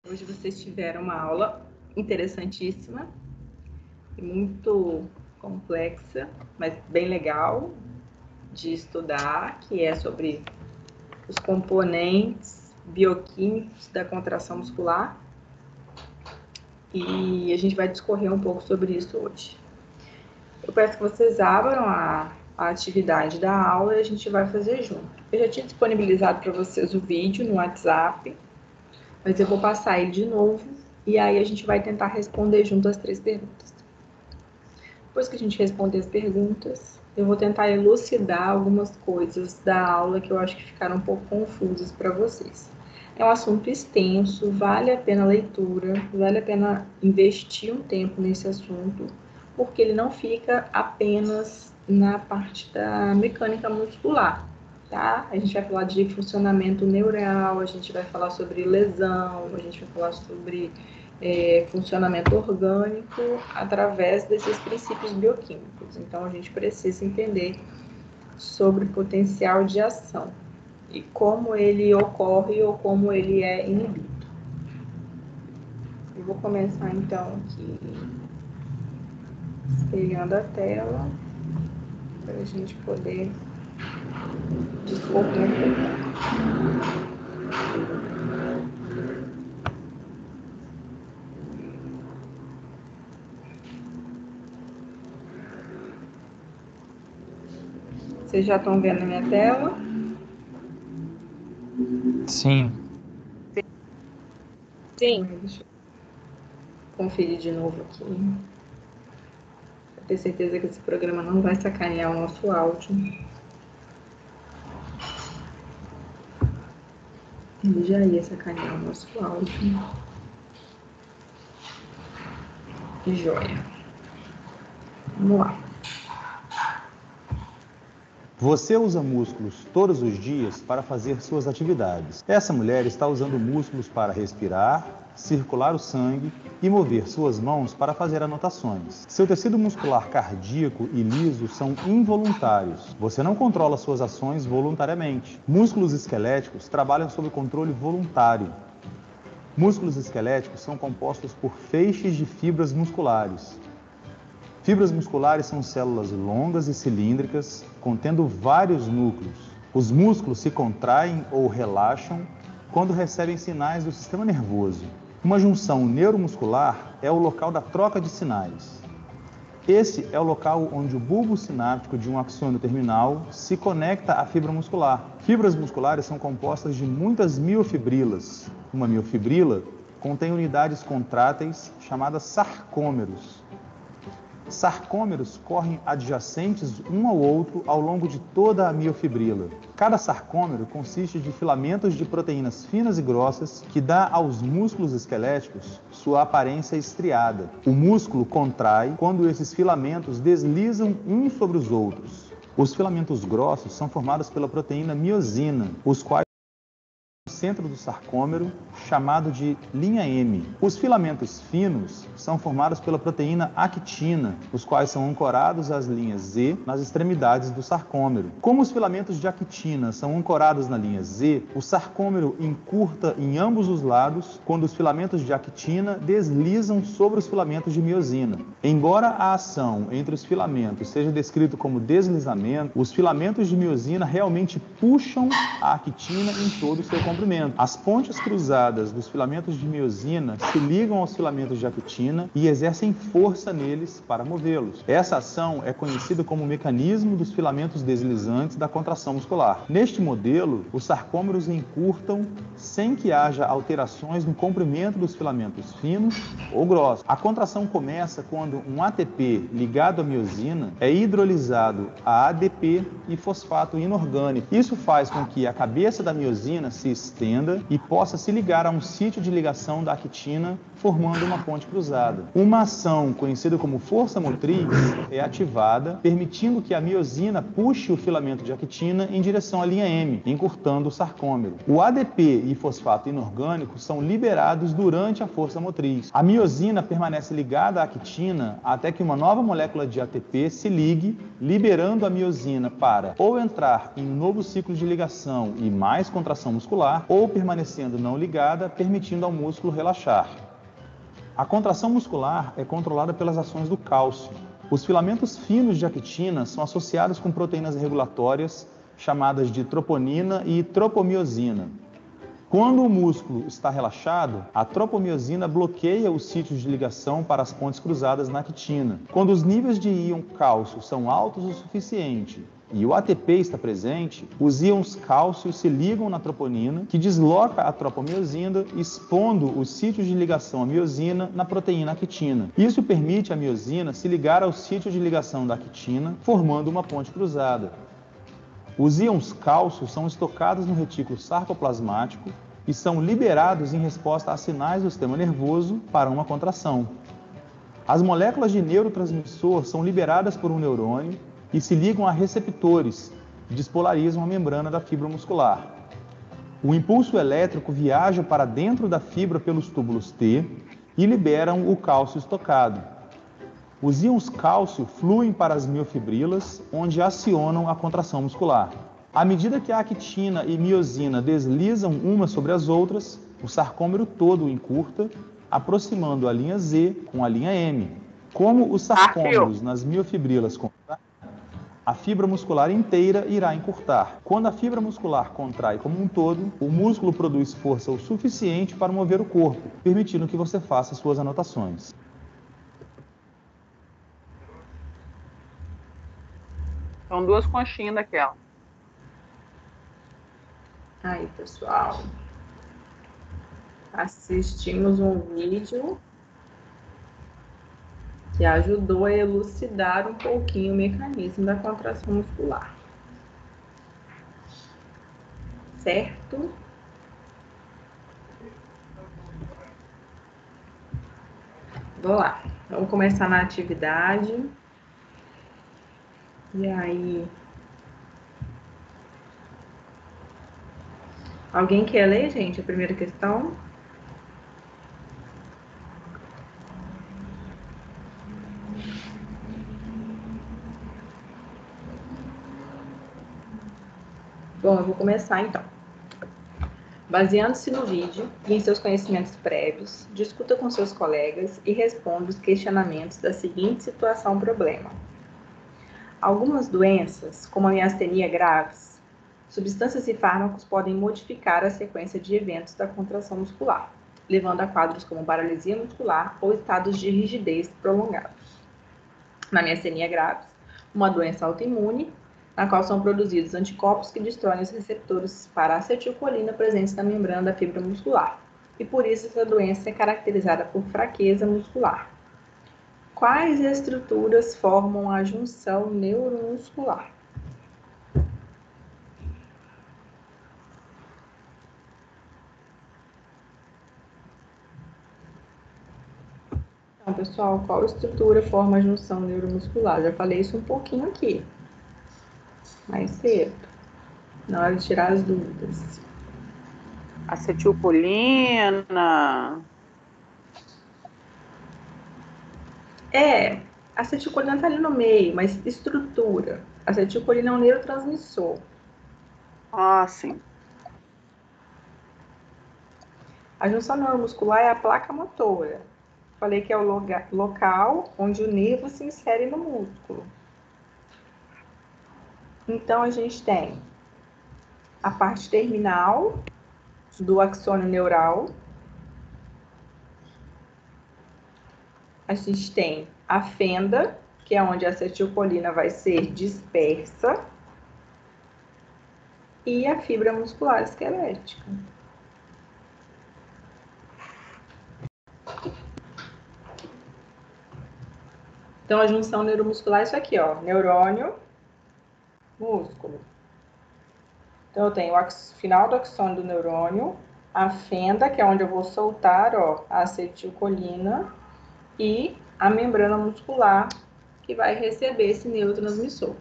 Hoje vocês tiveram uma aula interessantíssima e muito complexa, mas bem legal de estudar, que é sobre os componentes bioquímicos da contração muscular. E a gente vai discorrer um pouco sobre isso hoje. Eu peço que vocês abram a atividade da aula e a gente vai fazer junto. Eu já tinha disponibilizado para vocês o vídeo no WhatsApp, mas eu vou passar ele de novo e aí a gente vai tentar responder junto as 3 perguntas. Depois que a gente responder as perguntas, eu vou tentar elucidar algumas coisas da aula que eu acho que ficaram um pouco confusas para vocês. É um assunto extenso, vale a pena a leitura, vale a pena investir um tempo nesse assunto, porque ele não fica apenas na parte da mecânica muscular, tá? A gente vai falar de funcionamento neural, a gente vai falar sobre lesão, a gente vai falar sobre funcionamento orgânico através desses princípios bioquímicos. Então, a gente precisa entender sobre o potencial de ação e como ele ocorre ou como ele é inibido. Eu vou começar, então, aqui espelhando a tela para a gente poder discorrer um pouco. Vocês já estão vendo a minha tela? Sim. Sim. Deixa eu conferir de novo aqui. Para ter certeza que esse programa não vai sacanear o nosso áudio. Ele já ia sacanear o nosso áudio. Que joia. Vamos lá. Você usa músculos todos os dias para fazer suas atividades. Essa mulher está usando músculos para respirar, circular o sangue e mover suas mãos para fazer anotações. Seu tecido muscular cardíaco e liso são involuntários. Você não controla suas ações voluntariamente. Músculos esqueléticos trabalham sob controle voluntário. Músculos esqueléticos são compostos por feixes de fibras musculares. Fibras musculares são células longas e cilíndricas, contendo vários núcleos. Os músculos se contraem ou relaxam quando recebem sinais do sistema nervoso. Uma junção neuromuscular é o local da troca de sinais. Esse é o local onde o bulbo sináptico de um axônio terminal se conecta à fibra muscular. Fibras musculares são compostas de muitas miofibrilas. Uma miofibrila contém unidades contráteis chamadas sarcômeros. Sarcômeros correm adjacentes um ao outro ao longo de toda a miofibrila. Cada sarcômero consiste de filamentos de proteínas finas e grossas que dá aos músculos esqueléticos sua aparência estriada. O músculo contrai quando esses filamentos deslizam uns sobre os outros. Os filamentos grossos são formados pela proteína miosina, os quais centro do sarcômero, chamado de linha M. Os filamentos finos são formados pela proteína actina, os quais são ancorados às linhas Z nas extremidades do sarcômero. Como os filamentos de actina são ancorados na linha Z, o sarcômero encurta em ambos os lados quando os filamentos de actina deslizam sobre os filamentos de miosina. Embora a ação entre os filamentos seja descrito como deslizamento, os filamentos de miosina realmente puxam a actina em todo o seu comprimento. As pontes cruzadas dos filamentos de miosina se ligam aos filamentos de actina e exercem força neles para movê-los. Essa ação é conhecida como o mecanismo dos filamentos deslizantes da contração muscular. Neste modelo, os sarcômeros encurtam sem que haja alterações no comprimento dos filamentos finos ou grossos. A contração começa quando um ATP ligado à miosina é hidrolisado a ADP e fosfato inorgânico. Isso faz com que a cabeça da miosina se estenda e possa se ligar a um sítio de ligação da actina, formando uma ponte cruzada. Uma ação conhecida como força motriz é ativada, permitindo que a miosina puxe o filamento de actina em direção à linha M, encurtando o sarcômero. O ADP e fosfato inorgânico são liberados durante a força motriz. A miosina permanece ligada à actina até que uma nova molécula de ATP se ligue, liberando a miosina para ou entrar em um novo ciclo de ligação e mais contração muscular, muscular ou permanecendo não ligada, permitindo ao músculo relaxar. A contração muscular é controlada pelas ações do cálcio. Os filamentos finos de actina são associados com proteínas regulatórias chamadas de troponina e tropomiosina. Quando o músculo está relaxado, a tropomiosina bloqueia os sítios de ligação para as pontes cruzadas na actina. Quando os níveis de íon cálcio são altos o suficiente e o ATP está presente, os íons cálcio se ligam na troponina, que desloca a tropomiosina, expondo os sítios de ligação à miosina na proteína actina. Isso permite à miosina se ligar aos sítios de ligação da actina, formando uma ponte cruzada. Os íons cálcio são estocados no retículo sarcoplasmático e são liberados em resposta a sinais do sistema nervoso para uma contração. As moléculas de neurotransmissor são liberadas por um neurônio e se ligam a receptores que despolarizam a membrana da fibra muscular. O impulso elétrico viaja para dentro da fibra pelos túbulos T e liberam o cálcio estocado. Os íons cálcio fluem para as miofibrilas, onde acionam a contração muscular. À medida que a actina e miosina deslizam umas sobre as outras, o sarcômero todo encurta, aproximando a linha Z com a linha M. Como os sarcômeros nas miofibrilas contraem, a fibra muscular inteira irá encurtar. Quando a fibra muscular contrai como um todo, o músculo produz força o suficiente para mover o corpo, permitindo que você faça suas anotações. São duas conchinhas daquela. Aí, pessoal, assistimos um vídeo que ajudou a elucidar um pouquinho o mecanismo da contração muscular. Certo? Vamos lá. Vamos começar na atividade. E aí... Alguém quer ler, gente, a primeira questão? Bom, eu vou começar então. Baseando-se no vídeo e em seus conhecimentos prévios, discuta com seus colegas e responda os questionamentos da seguinte situação-problema. Algumas doenças, como a miastenia graves, substâncias e fármacos podem modificar a sequência de eventos da contração muscular, levando a quadros como paralisia muscular ou estados de rigidez prolongados. Na miastenia graves, uma doença autoimune, na qual são produzidos anticorpos que destroem os receptores para acetilcolina presentes na membrana da fibra muscular, e por isso essa doença é caracterizada por fraqueza muscular. Quais estruturas formam a junção neuromuscular? Então, pessoal, qual estrutura forma a junção neuromuscular? Já falei isso um pouquinho aqui, mais cedo, na hora de tirar as dúvidas. Acetilcolina. A acetilcolina está ali no meio, mas estrutura. A acetilcolina é um neurotransmissor. Ah, sim. A junção neuromuscular é a placa motora. Falei que é o local onde o nervo se insere no músculo. Então, a gente tem a parte terminal do axônio neural. A gente tem a fenda, que é onde a acetilcolina vai ser dispersa, e a fibra muscular esquelética. Então, a junção neuromuscular é isso aqui, ó, neurônio, músculo. Então, eu tenho o final do axônio do neurônio, a fenda, que é onde eu vou soltar, ó, a acetilcolina, e a membrana muscular, que vai receber esse neurotransmissor.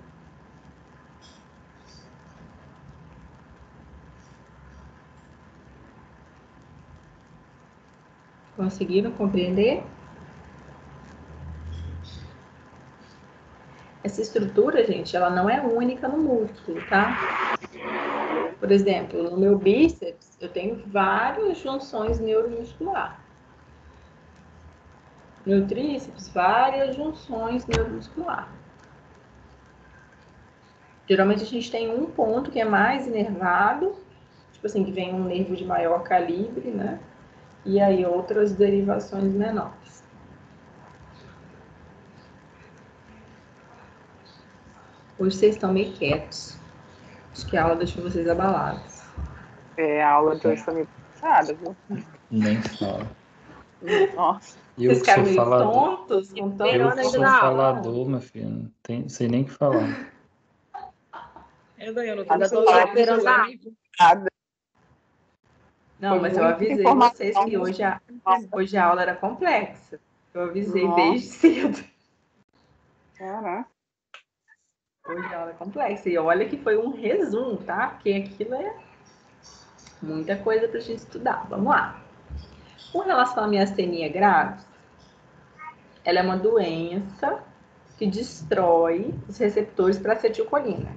Conseguiram compreender? Essa estrutura, gente, ela não é única no músculo, tá? Por exemplo, no meu bíceps, eu tenho várias junções neuromusculares. No tríceps, várias junções neuromusculares. Geralmente a gente tem um ponto que é mais inervado, tipo assim, que vem um nervo de maior calibre, né? E aí outras derivações menores. Hoje vocês estão meio quietos. Acho que a aula deixou vocês abalados. A aula de hoje foi meio pesada, viu? Nem fala. Nossa. Eu Vocês que ficaram sou meio falador. tontos com tanta Eu que sou informação. falador, meu filho. Não sei nem o que falar. Daiane, eu tô Nada, no tô celular, esperando celular a meio... Não, Foi mas eu muita avisei informação. vocês que hoje a aula era complexa. Eu avisei Nossa. desde cedo. Caraca. Hoje a aula é complexa. E olha que foi um resumo, tá? Porque aquilo é muita coisa pra gente estudar. Vamos lá. Com relação à miastenia graves, ela é uma doença que destrói os receptores para acetilcolina.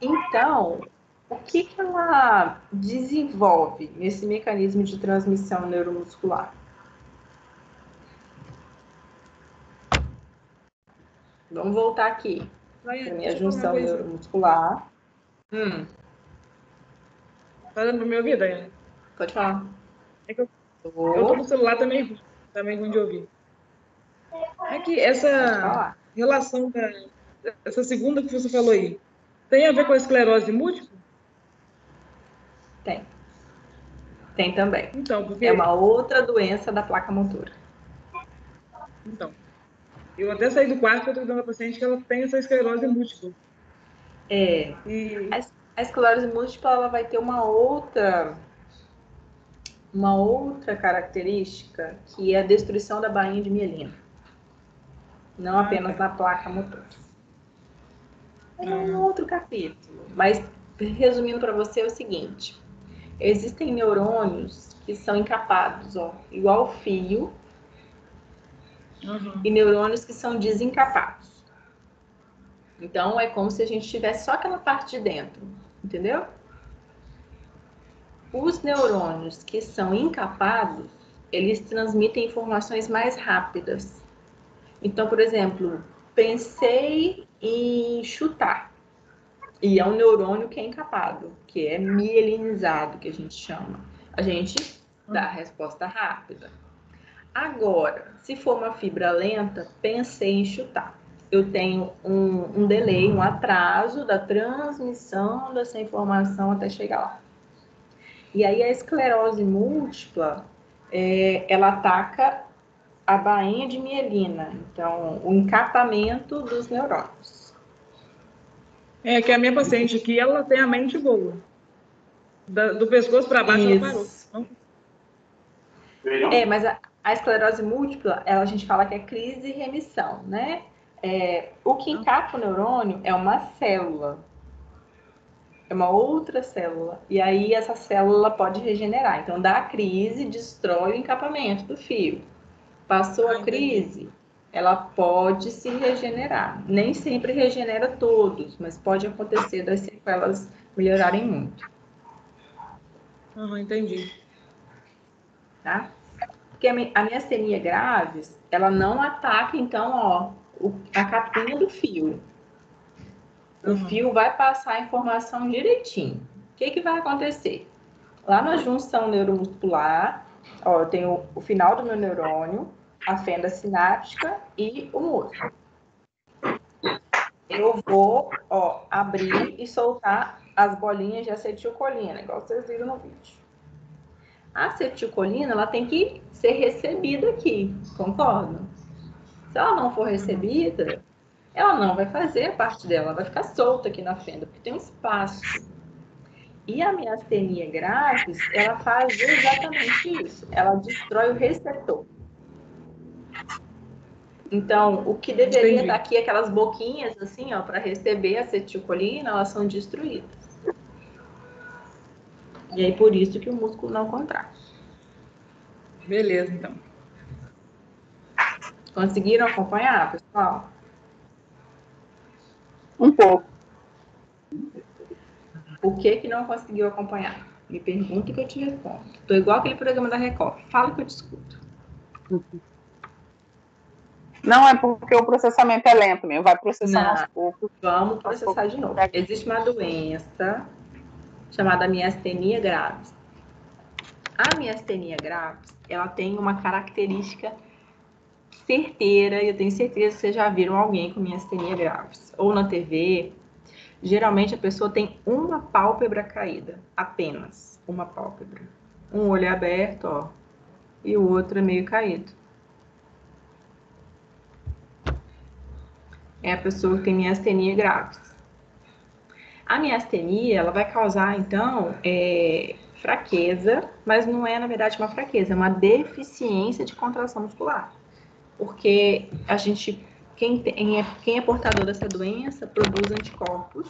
Então, o que ela desenvolve nesse mecanismo de transmissão neuromuscular? Vamos voltar aqui para minha junção neuromuscular. Tá dando pra me ouvir, Daiane? Pode falar. É que eu tô no celular também ruim de ouvir. É que Pode essa falar. relação essa segunda que você falou aí, tem a ver com a esclerose múltipla? Tem. Tem também. Então, porque... É uma outra doença da placa motora. Então, eu até saí do quarto porque eu tô dando a paciente que ela tem essa esclerose múltipla. É. E... A esclerose múltipla ela vai ter uma outra característica, que é a destruição da bainha de mielina. Não apenas na placa motora. É um outro capítulo. Mas, resumindo para você, é o seguinte. Existem neurônios que são encapados, ó, igual fio, e neurônios que são desencapados. Então, é como se a gente tivesse só aquela parte de dentro, entendeu? Os neurônios que são encapados, eles transmitem informações mais rápidas. Então, por exemplo, pensei em chutar. E é um neurônio que é encapado, que é mielinizado, que a gente chama. A gente dá a resposta rápida. Agora, se for uma fibra lenta, pensei em chutar. Eu tenho um delay, um atraso da transmissão dessa informação até chegar lá. E aí a esclerose múltipla, ela ataca a bainha de mielina, então o encapamento dos neurônios. É que a minha paciente aqui, ela tem a mente boa. Do pescoço para baixo, ela parou. Mas a esclerose múltipla, a gente fala que é crise e remissão, né? O que encapa o neurônio é uma célula. É uma outra célula. E aí essa célula pode regenerar. Então, dá a crise, destrói o encapamento do fio. Passou a crise, ela pode se regenerar. Nem sempre regenera todos, mas pode acontecer das sequelas melhorarem muito. Entendi. Tá? Porque a miastenia graves, ela não ataca, então, ó, a capinha do fio. O fio vai passar a informação direitinho. O que vai acontecer? Lá na junção neuromuscular, ó, eu tenho o final do meu neurônio, a fenda sináptica e o músculo. Eu vou, ó, abrir e soltar as bolinhas de acetilcolina, igual vocês viram no vídeo. A acetilcolina, ela tem que ser recebida aqui, concordam? Se ela não for recebida, ela não vai fazer a parte dela, ela vai ficar solta aqui na fenda, porque tem um espaço. E a miastenia graves, ela faz exatamente isso. Ela destrói o receptor. Então, o que deveria estar aqui, aquelas boquinhas assim, ó, para receber a acetilcolina, elas são destruídas. E aí, por isso que o músculo não contrai. Beleza, então. Conseguiram acompanhar, pessoal? Um pouco. O que não conseguiu acompanhar? Me pergunta que eu te respondo. Tô igual aquele programa da Record. Fala que eu te escuto. Não é porque o processamento é lento mesmo, vai processando aos Não. poucos. Vamos processar de novo. Existe uma doença chamada miastenia graves. A miastenia graves, ela tem uma característica certeira, e eu tenho certeza que vocês já viram alguém com miastenia graves. Ou na TV, geralmente a pessoa tem uma pálpebra caída, apenas uma pálpebra. Um olho aberto, ó, e o outro é meio caído. É a pessoa que tem miastenia graves. A miastenia, ela vai causar, então, fraqueza, mas não é, na verdade, uma fraqueza, é uma deficiência de contração muscular. Porque a gente, quem é portador dessa doença, produz anticorpos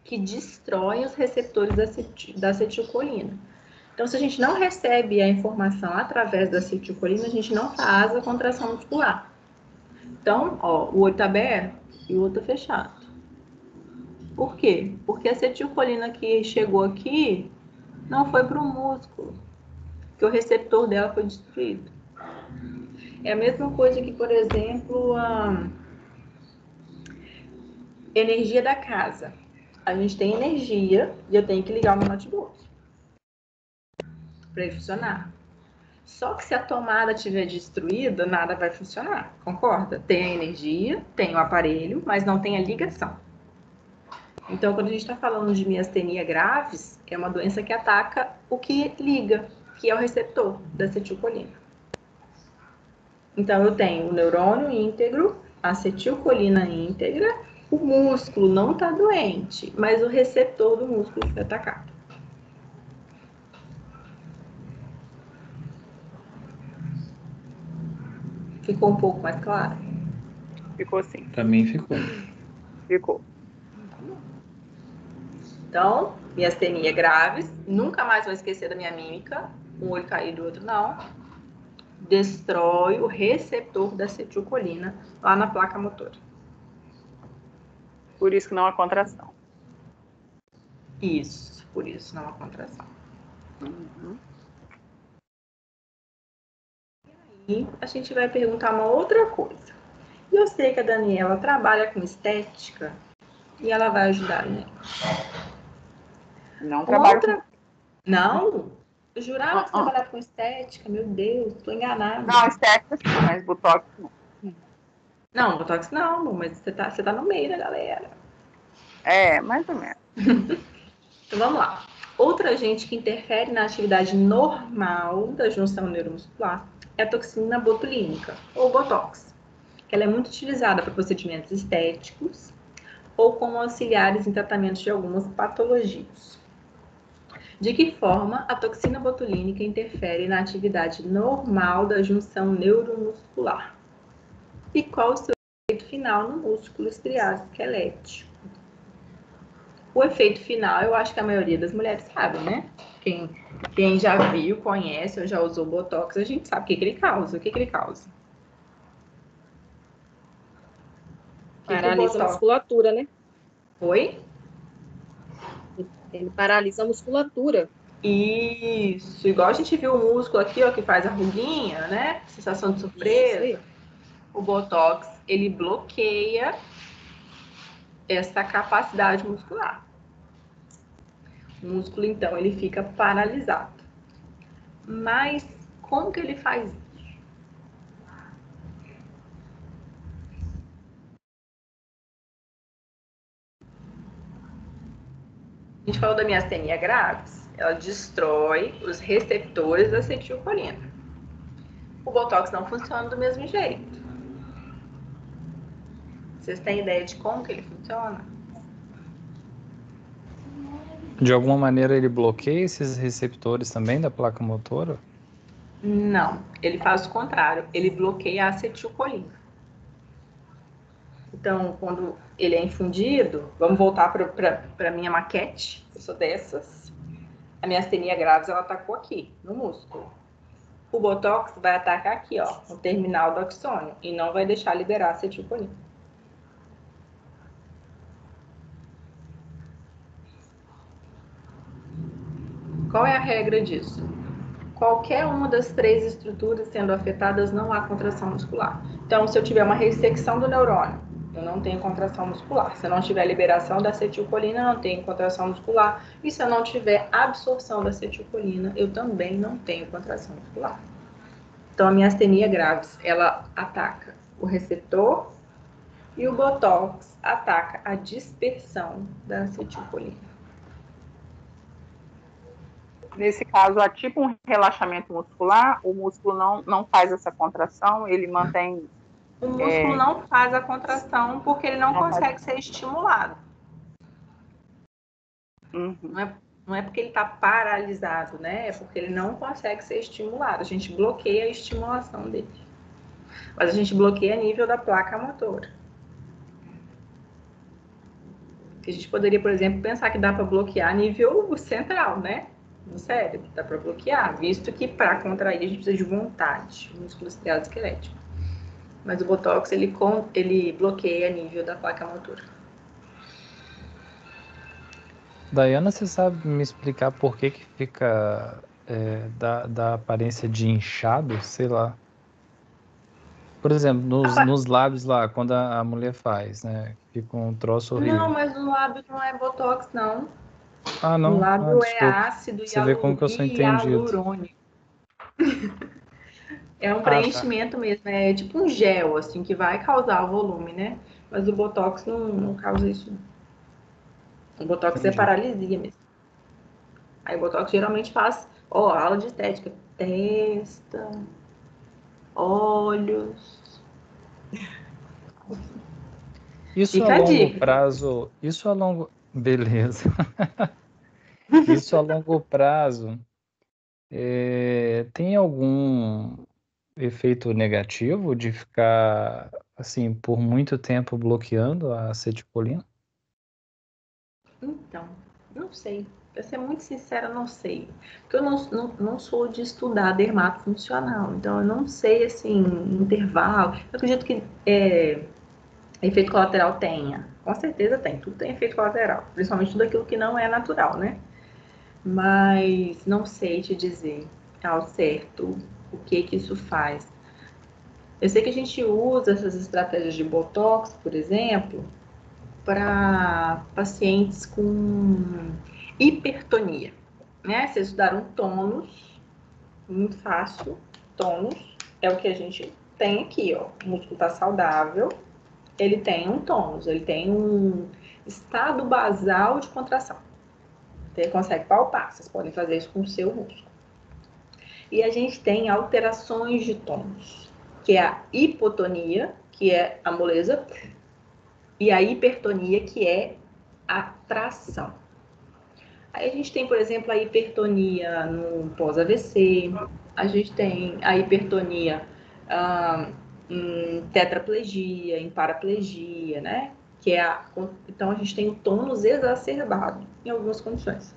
que destroem os receptores da acetilcolina. Então, se a gente não recebe a informação através da acetilcolina, a gente não faz a contração muscular. Então, ó, o olho está aberto e o outro está fechado. Por quê? Porque a acetilcolina que chegou aqui não foi para o músculo, que o receptor dela foi destruído. É a mesma coisa que, por exemplo, a energia da casa. A gente tem energia e eu tenho que ligar o meu notebook para ele funcionar. Só que se a tomada estiver destruída, nada vai funcionar, concorda? Tem a energia, tem o aparelho, mas não tem a ligação. Então, quando a gente está falando de miastenia graves, é uma doença que ataca o que liga, que é o receptor da acetilcolina. Então, eu tenho o neurônio íntegro, a acetilcolina íntegra, o músculo não está doente, mas o receptor do músculo foi atacado. Ficou um pouco mais claro? Ficou assim. Pra mim ficou. Ficou. Então, miastenia graves, nunca mais vou esquecer da minha mímica, um olho caído, o outro não. Destrói o receptor da acetilcolina lá na placa motora. Por isso que não há contração. Isso, por isso não há contração. Uhum. E a gente vai perguntar uma outra coisa. Eu sei que a Daniela trabalha com estética e ela vai ajudar a gente. Não trabalho Outra... com... Não? Eu jurava que você Uh-uh. trabalhava com estética. Meu Deus, tô enganada. Não, estética sim, mas botox não. Não, Botox não, amor, mas você tá no meio da galera. É, mais ou menos. Então vamos lá. Outra agente que interfere na atividade normal da junção neuromuscular é a toxina botulínica, ou Botox, que ela é muito utilizada para procedimentos estéticos ou como auxiliares em tratamentos de algumas patologias. De que forma a toxina botulínica interfere na atividade normal da junção neuromuscular? E qual o seu efeito final no músculo estriado esquelético? O efeito final, eu acho que a maioria das mulheres sabe, né? Quem já viu, conhece ou já usou Botox, a gente sabe o que ele causa. O que ele causa? Paralisa a musculatura, né? Oi? Ele paralisa a musculatura. Isso, igual a gente viu o músculo aqui, ó, que faz a ruguinha, né? Sensação de surpresa. O Botox, ele bloqueia essa capacidade muscular. O músculo, então, ele fica paralisado. Mas como que ele faz isso? A gente falou da miastenia graves, ela destrói os receptores da acetilcolina. O Botox não funciona do mesmo jeito. Vocês têm ideia de como que ele funciona? De alguma maneira ele bloqueia esses receptores também da placa motora? Não, ele faz o contrário, ele bloqueia a acetilcolina. Então, quando ele é infundido, vamos voltar para a minha maquete, eu sou dessas. A miastenia graves, ela atacou aqui, no músculo. O Botox vai atacar aqui, ó, no terminal do axônio, e não vai deixar liberar a acetilcolina. Qual é a regra disso? Qualquer uma das 3 estruturas sendo afetadas, não há contração muscular. Então, se eu tiver uma ressecção do neurônio, eu não tenho contração muscular. Se eu não tiver liberação da acetilcolina, eu não tenho contração muscular. E se eu não tiver absorção da acetilcolina, eu também não tenho contração muscular. Então, a miastenia gravis, ela ataca o receptor e o botox ataca a dispersão da acetilcolina. Nesse caso, há tipo um relaxamento muscular, o músculo não faz essa contração, ele mantém... O músculo não faz a contração porque ele não consegue ser estimulado. Uhum. Não é porque ele está paralisado, né? É porque ele não consegue ser estimulado. A gente bloqueia a estimulação dele. Mas a gente bloqueia a nível da placa motora. A gente poderia, por exemplo, pensar que dá para bloquear a nível central, né? No cérebro, dá para bloquear, visto que para contrair a gente precisa de vontade, músculo estriado esquelético. Mas o botox, ele bloqueia a nível da placa motora. Daiana, você sabe me explicar por que fica da aparência de inchado, sei lá? Por exemplo, nos lábios lá, quando a mulher faz, né? Fica um troço horrível. Não, mas no lábio não é botox, não. Ah, não? O lábio é Desculpa. ácido Você vê como que eu sou e entendido. hialurônico. É um preenchimento mesmo, é tipo um gel, assim, que vai causar o volume, né? Mas o botox não causa isso, não. O botox é paralisia mesmo. Aí o botox geralmente faz, aula de estética, testa, olhos. Isso Fica a a longo dica. prazo, beleza. Isso a longo prazo, tem algum efeito negativo de ficar, assim, por muito tempo bloqueando a acetilcolina? Então, não sei. Pra ser muito sincera, não sei. Porque eu não sou de estudar dermato funcional. Então, eu não sei, assim, intervalo. Eu acredito que efeito colateral tenha. Com certeza tem. Tudo tem efeito colateral. Principalmente tudo aquilo que não é natural, né? Mas não sei te dizer ao certo o que isso faz. Eu sei que a gente usa essas estratégias de botox, por exemplo, para pacientes com hipertonia, né? Vocês estudaram tônus, muito fácil. Tônus é o que a gente tem aqui, ó. O músculo está saudável, ele tem um tônus, ele tem um estado basal de contração. Então, ele consegue palpar, vocês podem fazer isso com o seu músculo. E a gente tem alterações de tônus, que é a hipotonia, que é a moleza, e a hipertonia, que é a tração. Aí a gente tem, por exemplo, a hipertonia no pós-AVC, a gente tem a hipertonia em tetraplegia, em paraplegia, né? Então a gente tem o tônus exacerbado em algumas condições.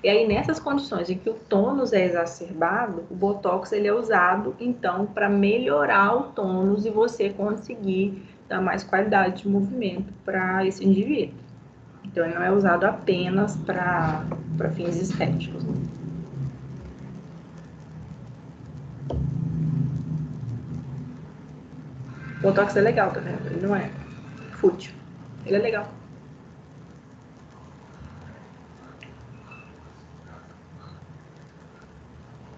E aí, nessas condições em que o tônus é exacerbado, o botox ele é usado, então, para melhorar o tônus e você conseguir dar mais qualidade de movimento para esse indivíduo. Então, ele não é usado apenas para fins estéticos. Né? O botox é legal, tá vendo? Ele não é fútil. Ele é legal.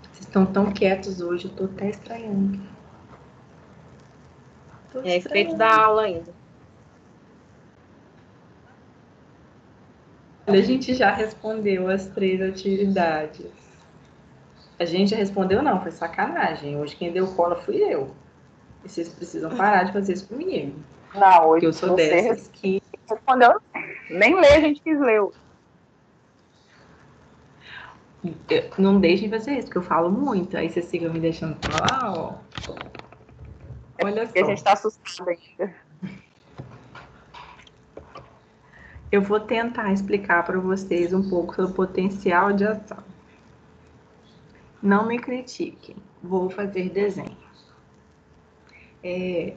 Vocês estão tão quietos hoje, eu tô até estranhando. É efeito da aula ainda. A gente já respondeu as 3 atividades. A gente já respondeu, não, foi sacanagem. Hoje quem deu cola fui eu. E vocês precisam parar de fazer isso comigo. Não, hoje porque eu sou dessas que... respondeu. Nem ler a gente quis ler. Não deixem fazer isso, porque eu falo muito. Aí vocês ficam me deixando falar, ó. Olha só. Porque a gente tá assustado ainda. Eu vou tentar explicar para vocês um pouco sobre o potencial de ação. Não me critiquem. Vou fazer desenho.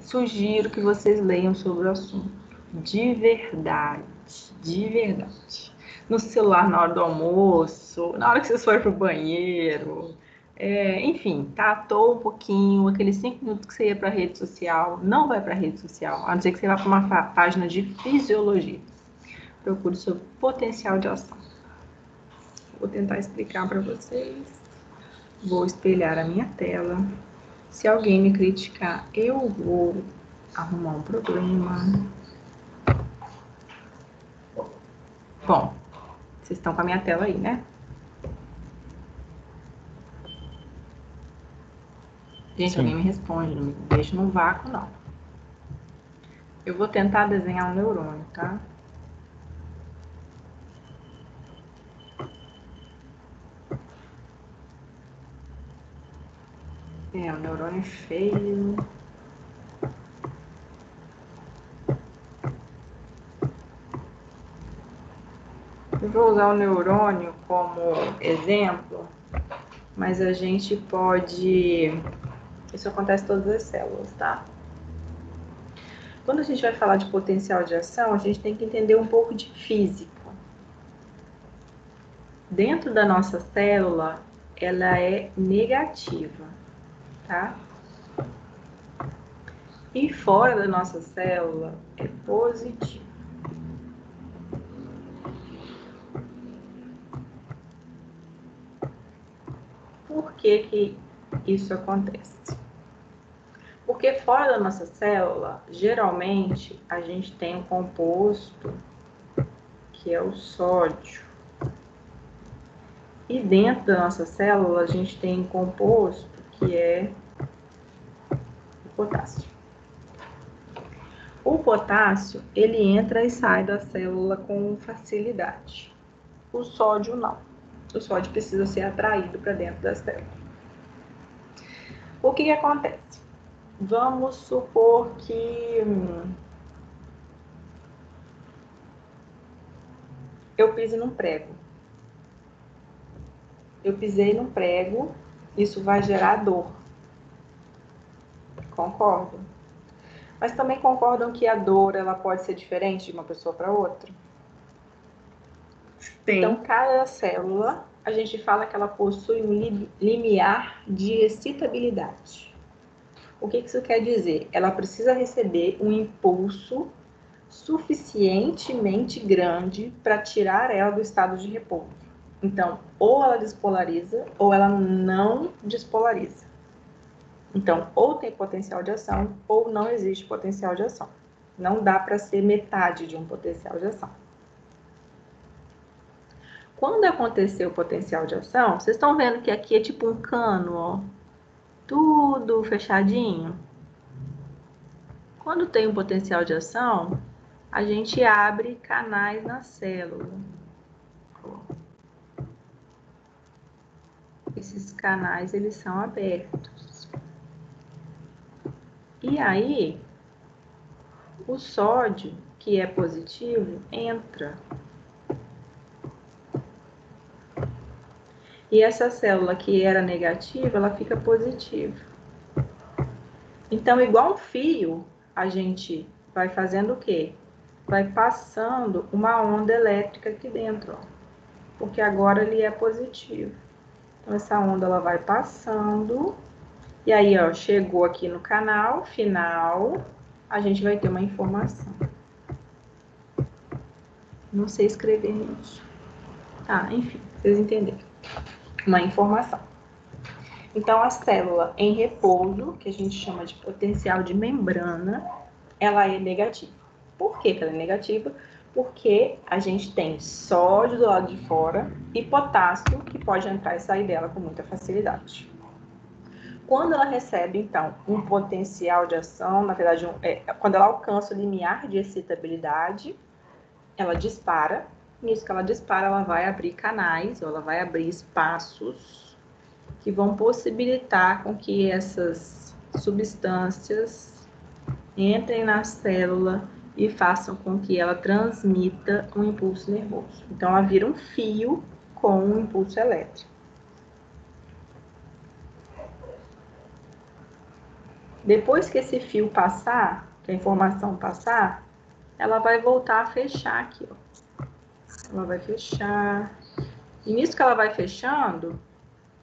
Sugiro que vocês leiam sobre o assunto. De verdade. De verdade. no celular na hora do almoço, na hora que vocês forem pro banheiro, enfim, tá à toa um pouquinho, aqueles 5 minutos que você ia para a rede social, não vai para a rede social, a não ser que você vá para uma página de fisiologia. Procure sobre potencial de ação. Vou tentar explicar para vocês. Vou espelhar a minha tela. Se alguém me criticar, eu vou arrumar um problema. Bom, vocês estão com a minha tela aí, né? Gente, Sim. alguém me responde, não me deixa no vácuo, não. Eu vou tentar desenhar um neurônio, tá? Um neurônio feio. Eu vou usar o neurônio como exemplo, mas a gente pode... Isso acontece em todas as células, tá? Quando a gente vai falar de potencial de ação, a gente tem que entender um pouco de física. Dentro da nossa célula, ela é negativa, tá? E fora da nossa célula, é positiva. Por que que isso acontece? Porque fora da nossa célula, geralmente, a gente tem um composto que é o sódio. E dentro da nossa célula, a gente tem um composto que é o potássio. O potássio, ele entra e sai da célula com facilidade. O sódio, não. O sódio precisa ser atraído para dentro da célula. O que que acontece? Vamos supor que eu pise num prego. Eu pisei num prego, isso vai gerar dor. Concordam? Mas também concordam que a dor ela pode ser diferente de uma pessoa para outra? Sim. Então, cada célula, a gente fala que ela possui um limiar de excitabilidade. O que isso quer dizer? Ela precisa receber um impulso suficientemente grande para tirar ela do estado de repouso. Então, ou ela despolariza, ou ela não despolariza. Então, ou tem potencial de ação, ou não existe potencial de ação. Não dá para ser metade de um potencial de ação. Quando aconteceu o potencial de ação, vocês estão vendo que aqui é tipo um cano, ó. Tudo fechadinho. Quando tem um potencial de ação, a gente abre canais na célula. Esses canais, eles são abertos. E aí, o sódio, que é positivo, entra. E essa célula que era negativa, ela fica positiva. Então, igual um fio, a gente vai fazendo o quê? Vai passando uma onda elétrica aqui dentro, ó. Porque agora ele é positivo. Então, essa onda ela vai passando. E aí, ó, chegou aqui no canal final, a gente vai ter uma informação. Não sei escrever isso. Tá, enfim, vocês entenderam. Uma informação. Então, a célula em repouso, que a gente chama de potencial de membrana, ela é negativa. Por que ela é negativa? Porque a gente tem sódio do lado de fora e potássio que pode entrar e sair dela com muita facilidade. Quando ela recebe, então, um potencial de ação, na verdade, quando ela alcança o limiar de excitabilidade, ela dispara. Nisso que ela dispara, ela vai abrir canais, ou ela vai abrir espaços que vão possibilitar com que essas substâncias entrem na célula e façam com que ela transmita um impulso nervoso. Então, ela vira um fio com um impulso elétrico. Depois que esse fio passar, que a informação passar, ela vai voltar a fechar aqui, ó. Ela vai fechar. E nisso que ela vai fechando,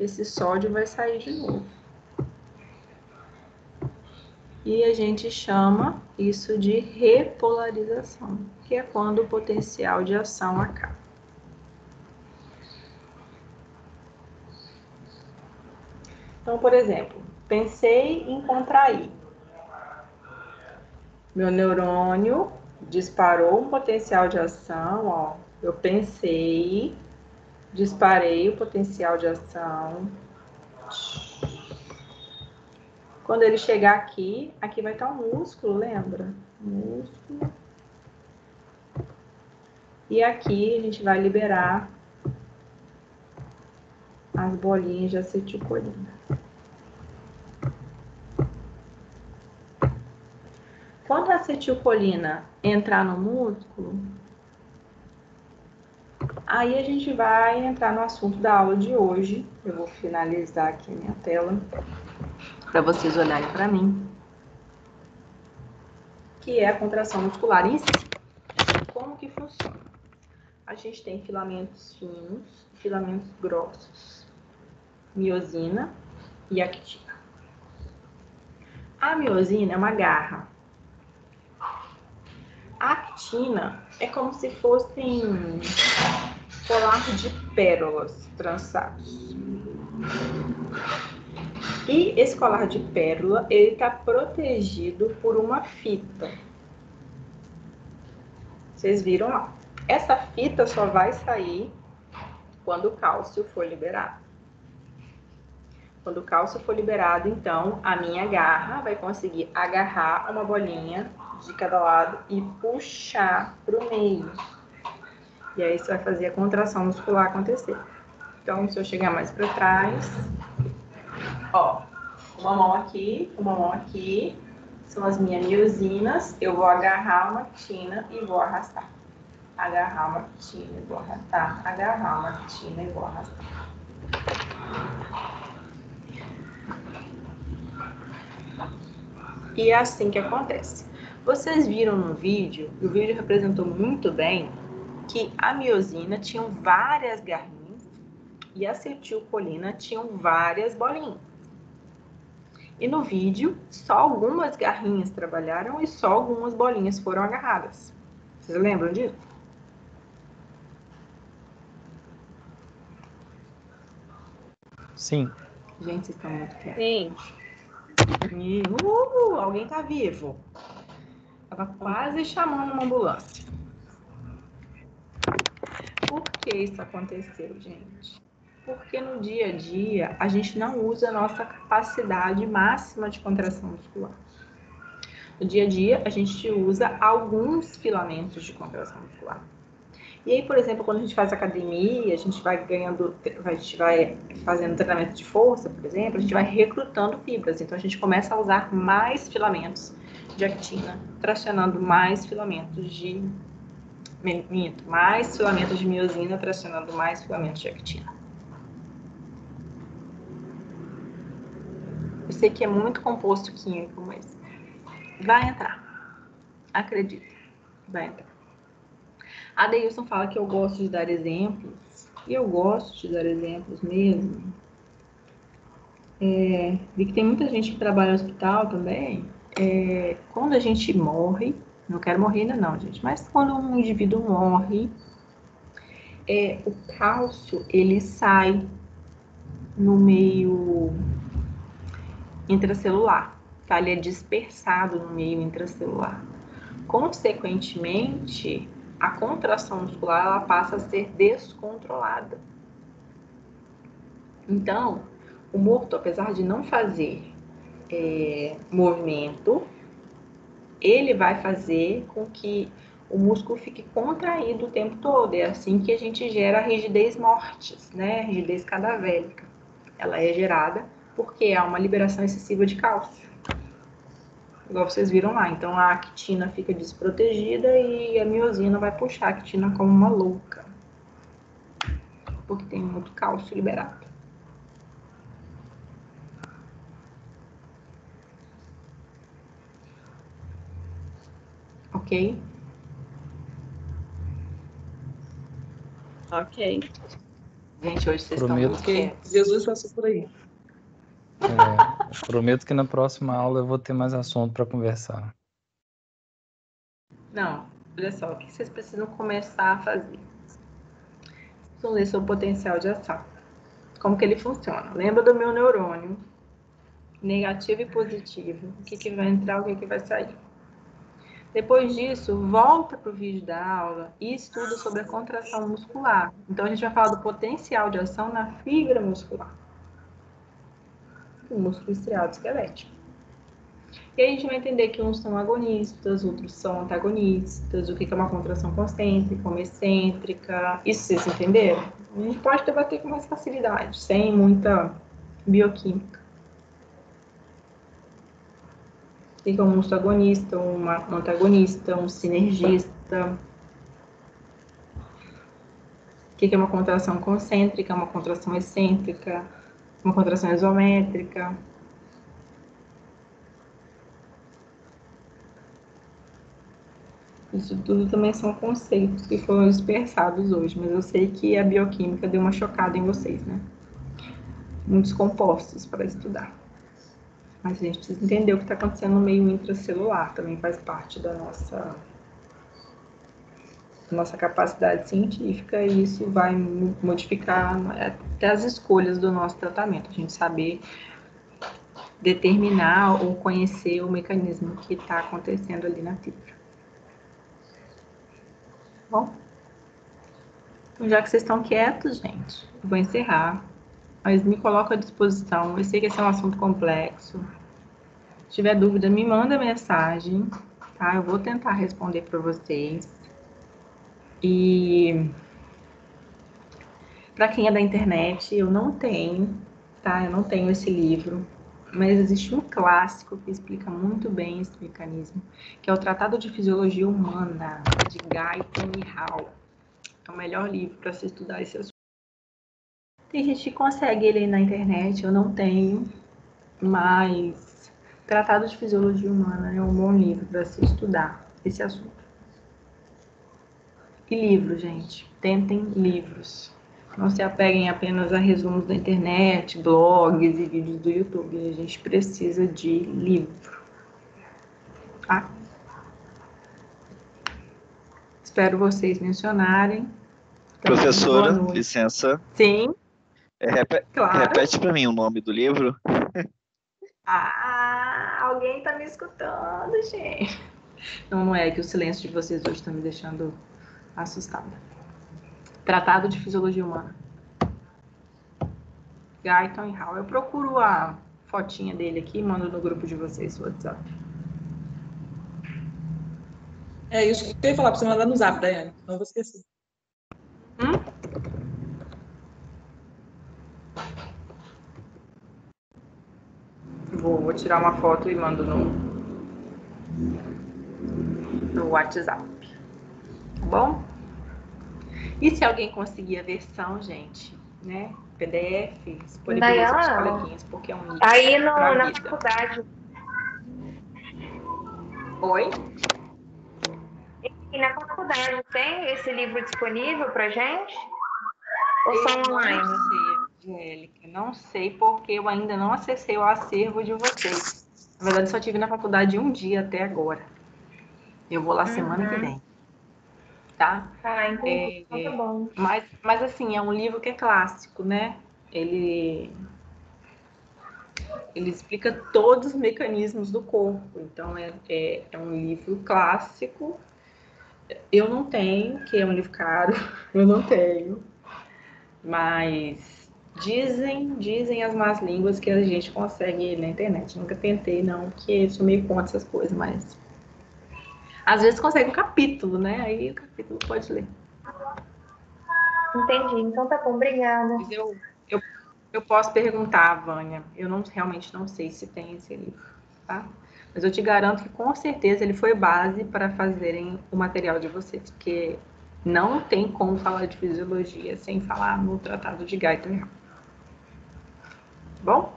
esse sódio vai sair de novo. E a gente chama isso de repolarização, que é quando o potencial de ação acaba. Então, por exemplo, pensei em contrair. Meu neurônio disparou um potencial de ação, ó. Eu pensei, disparei o potencial de ação. Quando ele chegar aqui, aqui vai estar um músculo, lembra? Músculo. E aqui a gente vai liberar as bolinhas de acetilcolina. Quando a acetilcolina entrar no músculo, aí a gente vai entrar no assunto da aula de hoje. Eu vou finalizar aqui a minha tela para vocês olharem para mim, que é a contração muscular em si. Como que funciona? A gente tem filamentos finos, filamentos grossos, miosina e actina. A miosina é uma garra. A actina é como se fossem colar de pérolas trançados. E esse colar de pérola, ele está protegido por uma fita. Vocês viram lá. Essa fita só vai sair quando o cálcio for liberado. Quando o cálcio for liberado, então, a minha garra vai conseguir agarrar uma bolinha de cada lado e puxar para o meio. E aí isso vai fazer a contração muscular acontecer. Então, se eu chegar mais para trás, ó, uma mão aqui, são as minhas miosinas, eu vou agarrar uma actina e vou arrastar. Agarrar uma actina e vou arrastar. Agarrar uma actina e vou arrastar. E é assim que acontece. Vocês viram no vídeo, o vídeo representou muito bem que a miosina tinha várias garrinhas e a acetilcolina tinham várias bolinhas. E no vídeo, só algumas garrinhas trabalharam e só algumas bolinhas foram agarradas. Vocês lembram disso? Sim. Gente, vocês estão muito quietos. Sim. E, alguém tá vivo. Tava quase chamando uma ambulância. Por que isso aconteceu, gente? Porque no dia a dia a gente não usa a nossa capacidade máxima de contração muscular. No dia a dia a gente usa alguns filamentos de contração muscular. E aí, por exemplo, quando a gente faz academia, a gente vai ganhando, a gente vai fazendo treinamento de força, por exemplo, a gente vai recrutando fibras. Então a gente começa a usar mais filamentos de actina, tracionando mais filamentos de miosina, tracionando mais filamentos de actina. Eu sei que é muito composto químico, mas vai entrar. Acredita, vai entrar. A Deilson fala que eu gosto de dar exemplos, e eu gosto de dar exemplos mesmo. Vi que tem muita gente que trabalha no hospital também. Quando a gente morre, não quero morrer ainda não, gente, mas quando um indivíduo morre, o cálcio, ele sai no meio intracelular, tá? Ele é dispersado no meio intracelular. Consequentemente, a contração muscular ela passa a ser descontrolada. Então, o morto, apesar de não fazer movimento, ele vai fazer com que o músculo fique contraído o tempo todo. É assim que a gente gera a rigidez mortis, né? A rigidez cadavélica. Ela é gerada porque há uma liberação excessiva de cálcio. Igual vocês viram lá. Então, a actina fica desprotegida e a miosina vai puxar a actina como uma louca. Porque tem muito cálcio liberado. Ok? Ok. Gente, hoje vocês Prometo estão Ok. muito quietos. Jesus passou por aí. Prometo que na próxima aula eu vou ter mais assunto para conversar. Não, olha só, o que vocês precisam começar a fazer? Precisam ler seu potencial de ação. Como que ele funciona? Lembra do meu neurônio? Negativo e positivo. O que vai entrar, o que vai sair. Depois disso, volta para o vídeo da aula e estuda sobre a contração muscular. Então, a gente vai falar do potencial de ação na fibra muscular. O músculo estriado esquelético. E aí a gente vai entender que uns são agonistas, outros são antagonistas, o que é uma contração concêntrica, uma excêntrica. Isso vocês entenderam? A gente pode debater com mais facilidade, sem muita bioquímica. O que é um músculo agonista, um antagonista, um sinergista. O que é uma contração concêntrica, uma contração excêntrica, uma contração isométrica. Isso tudo também são conceitos que foram dispersados hoje, mas eu sei que a bioquímica deu uma chocada em vocês, né? Muitos compostos para estudar. Mas a gente precisa entender o que está acontecendo no meio intracelular, também faz parte da nossa capacidade científica, e isso vai modificar até as escolhas do nosso tratamento, a gente saber determinar ou conhecer o mecanismo que está acontecendo ali na fibra. Bom, então, já que vocês estão quietos, gente, eu vou encerrar, mas me coloco à disposição. Eu sei que esse é um assunto complexo. Se tiver dúvida, me manda mensagem, tá? Eu vou tentar responder para vocês. E para quem é da internet, eu não tenho, tá? Eu não tenho esse livro, mas existe um clássico que explica muito bem esse mecanismo, que é o Tratado de Fisiologia Humana, de Guyton e Hall. É o melhor livro para se estudar esse assunto. Tem gente que consegue ele aí na internet, eu não tenho, mas Tratado de Fisiologia Humana é um bom livro para se estudar esse assunto. E livros, gente, tentem livros. Não se apeguem apenas a resumos da internet, blogs e vídeos do YouTube. A gente precisa de livro. Tá? Espero vocês mencionarem. Então, Professora, boa noite. licença. Sim, claro. Repete para mim o nome do livro. Alguém tá me escutando, gente. Não é que o silêncio de vocês hoje está me deixando assustada. Tratado de Fisiologia Humana. Guyton e Hall. Eu procuro a fotinha dele aqui e mando no grupo de vocês no WhatsApp. É isso que eu ia falar para você mandar no zap, Daiane. Não vou esquecer. Vou tirar uma foto e mando no WhatsApp. Tá bom? E se alguém conseguir a versão, gente, né? PDF, disponibiliza os coleguinhas, porque é um livro Aí pra na vida. faculdade. Oi? E na faculdade tem esse livro disponível pra gente? Ou só online? Não sei, Angélica. Não sei porque eu ainda não acessei o acervo de vocês. Na verdade, só tive na faculdade um dia até agora. Eu vou lá semana que vem. Tá? Ah, entendi. Então tá bom. Mas assim, é um livro que é clássico, né? Ele explica todos os mecanismos do corpo. Então, é um livro clássico. Eu não tenho, que é um livro caro. Eu não tenho. Mas dizem as más línguas que a gente consegue na internet. Nunca tentei, não, porque eu sou meio contra essas coisas, mas às vezes consegue um capítulo, né? Aí o capítulo pode ler. Entendi. Então tá bom, obrigada. Mas eu posso perguntar, Vânia. Eu realmente não sei se tem esse livro, tá? Mas eu te garanto que com certeza ele foi base para fazerem o material de vocês, porque não tem como falar de fisiologia sem falar no Tratado de Guyton e Hall. Bom?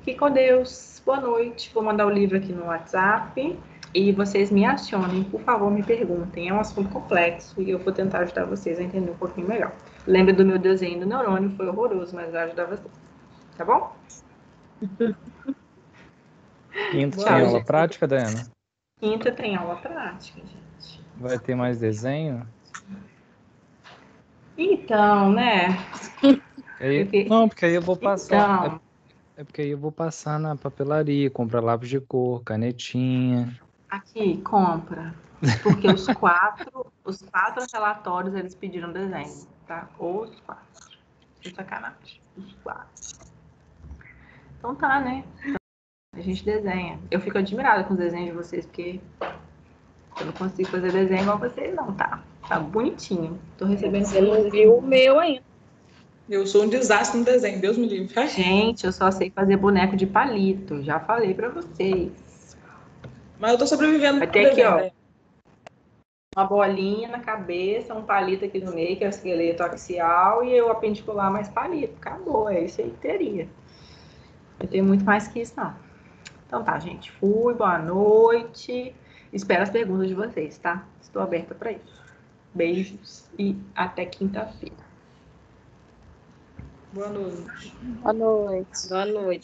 Fique com Deus. Boa noite. Vou mandar o livro aqui no WhatsApp. E vocês me acionem, por favor, me perguntem. É um assunto complexo e eu vou tentar ajudar vocês a entender um pouquinho melhor. Lembra do meu desenho do neurônio, foi horroroso, mas vai ajudar vocês. Tá bom? Quinta Tchau, tem aula gente. prática, Daiana? Quinta tem aula prática, gente. Vai ter mais desenho? Então, né? Não, porque aí eu vou passar. Então, É porque aí eu vou passar na papelaria, comprar lápis de cor, canetinha. aqui, compra. Porque os quatro relatórios, eles pediram desenho, tá? Os 4. Que sacanagem. Os 4. Então tá, né? A gente desenha. Eu fico admirada com os desenhos de vocês, porque eu não consigo fazer desenho igual vocês, não, tá? Tá bonitinho. Tô recebendo. Você não viu o meu ainda. Eu sou um desastre no desenho, Deus me livre. Gente, eu só sei fazer boneco de palito. Já falei pra vocês. Mas eu tô sobrevivendo Vai com ter aqui, desenho, ó. né? Uma bolinha na cabeça, um palito aqui no meio, que é o esqueleto axial, e o apendicular mais palito. Acabou, é isso aí que teria. Eu tenho muito mais que isso, não. Então tá, gente. Fui, boa noite. Espero as perguntas de vocês, tá? Estou aberta para isso. Beijos e até quinta-feira. Boa noite. Boa noite. Boa noite.